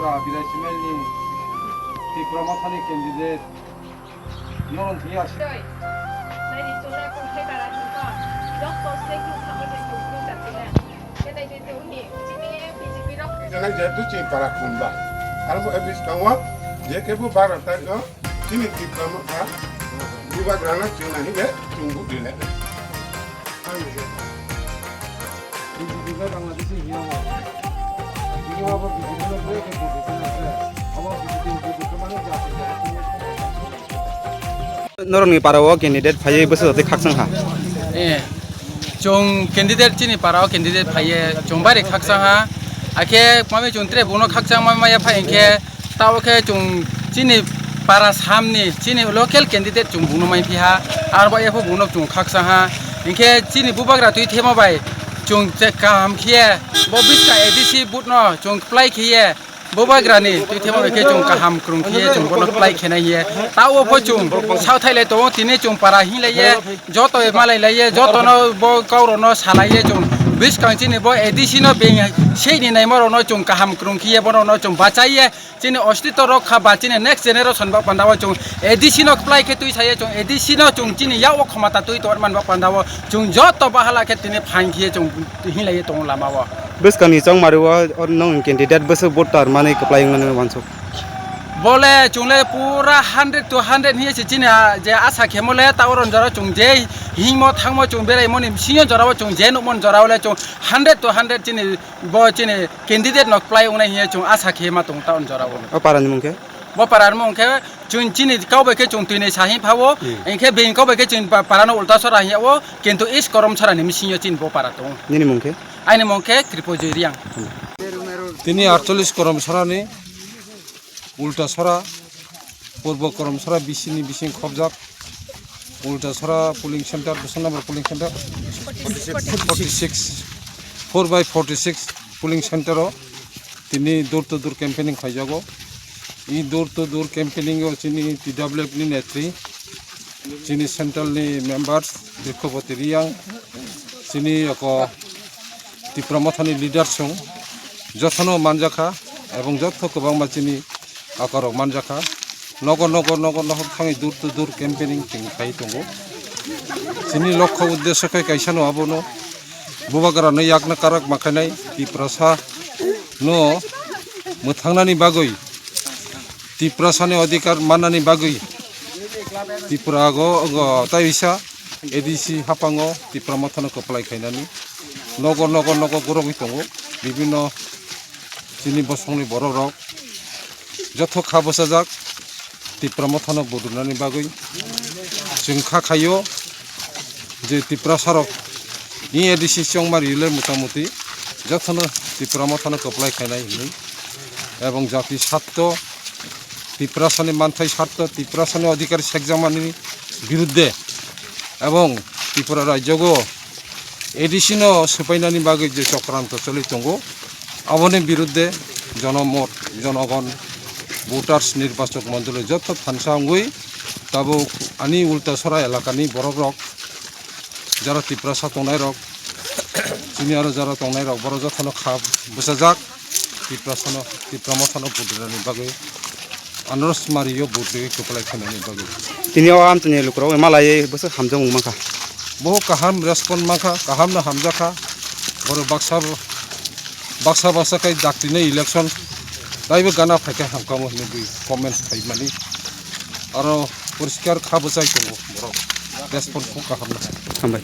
Bubagara Bilasimeli Diplomatanik candidate Noron Hias. Jangan jatuh cimpara kumba. Kalau habis kawan, dia kebu barat tadi, ini diplomata. Bubagara cina ini deh, tunggu dulu. Juga Bangladeshi hilang. Juga apa bijinya mereka itu sana. Apa bijin kemana jatuh? Norong parawo candidate phaye beso te khaksang ha chung candidate chini parao candidate phaye chung bari khaksang ha ake mame chung tre bono khaksang mama ya phaye ke taw ke chung chini para samni chini local candidate chung bono mai phi ha arba ya pho bono chung khaksang ha inke chini Bubagara tui thema bai chung te kam khie bo biska edc but no chung play khie Bubagara ni tui thema ke chung kaham krung khie chung bono play khena ye taw pho chung sau thai le to tine chung para hi le ye joto e malai le ye joto no bo kauro no salai ye chung biska chini bo edc no beng sei ni nai moro no chung kaham krung khie bono no chung bachai ye chini ostito rokha ba chini next generation ba pandawa chung edc no play ke tui sai chung edc no chung chini yaw khomata tui to man ba pandawa chung joto ba hala ke tine phang khie chung hi le ye tong lama wa beskani chong maruwa or nong candidate beso voter mane applying mane wanso bole chungle pura 100 to 100 hi chini je asa khemole taoron jara chung je hingmo thangmo chung berai moni sinyo jara chung je no mon jara ole chung 100 to 100 chini bo chini candidate no apply unai hi chung asa khema tung taon jara o parani mungke bo parar mongke chung chini kaube ke chung tine sahi phawo enke bein kaube ke chung parano ulta sora hi o kintu is korom sara nim sinyo chin bo parato nini mungke aine mongke kripojoy riang তিনি 48 করম সরানি উল্টা সরা পূর্ব করম সরা বিসিনি বিসিং খবজাক উল্টা সরা pulling centre 2 নম্বর pulling centre 46 4/46 pulling সেন্টারও তিনি দূর তো দূর ক্যাম্পেনিং খাইজাগো ই দূর তো দূর ক্যাম্পেনিং ও চিনি টিডব্লিউএফ নি নেত্রী চিনি সেন্ট্রাল নি মেম্বার্স বৃক্ষপতি রিয়াং চিনি এক ত্রিপ্রমথানি লিডার সং যথন মানজাখা এবং যথ গোबां মানसिनि आकारक मानजाखा नगर नगर नगर नगर थाङै दूर तो दूर कैम्पेनिं खाई दङ जोंनि लक्ष्य उद्देश्यखौ गायसानो हाबोनो Bubagara yakna karak makanai tiprasa no मोथांनानि बागै तिप्रासानि अधिकार माननानि बागै तिप्रागो ताइसा एडिसि हापाङो तिप्रा मथानो कप्लाय खायनानि नगर नगर नगर गरगै दङ বিভিন্ন চিনি বসংनि बर' रक जथ' खाबसाजाक तिप्रा मथानो बदुनानि बागै जों खाखायो जे तिप्रा सारक इ एडिसि चंमारिले मोटामुटी जथनो तिप्रा मथानो कप्लाय खायनाय हिनि এবং জাতি স্বার্থ তিপ্রাসানি মানথাই স্বার্থ তিপ্রাসানি অধিকার সেকজামানির বিরুদ্ধে এবং ত্রিপুরা রাজ্যগো এডিসিনো সেপাইনানি বাগै যে চক্রান্ত চলি দङ আবনি বিরুদ্ধে জনমত জনগণ ভোটার্স নির্বাচক মন্ডলী যত থানসাঙ্গুই তাবো আনি উল্টা সরা এলাকানি বড় রক যারা তিপ্রাসা তংনাই রক চিনি আর যারা তংনাই রক বড় যথন খাব বসাজাক तिप्रासानो तिप्रामथानो बुद्धिरानि बागै आनरस मारियो बुद्धि कपलाय खानानि बागै तिनियाव आमतनि लुक्राव मालाय बस हामजों माखा बहु काहाम रेस्पन्स माखा काहामनो हामजाखा बर बाक्सा बाक्साखाय दाक्तिनो इलेक्शन दाइबो गाना फायखा हामकामो होननानै कमेन्ट्स फायमानि आरो परिष्कार खाबो जाय दङ बर' रेस्पन्सखौ काहामनो हामबाय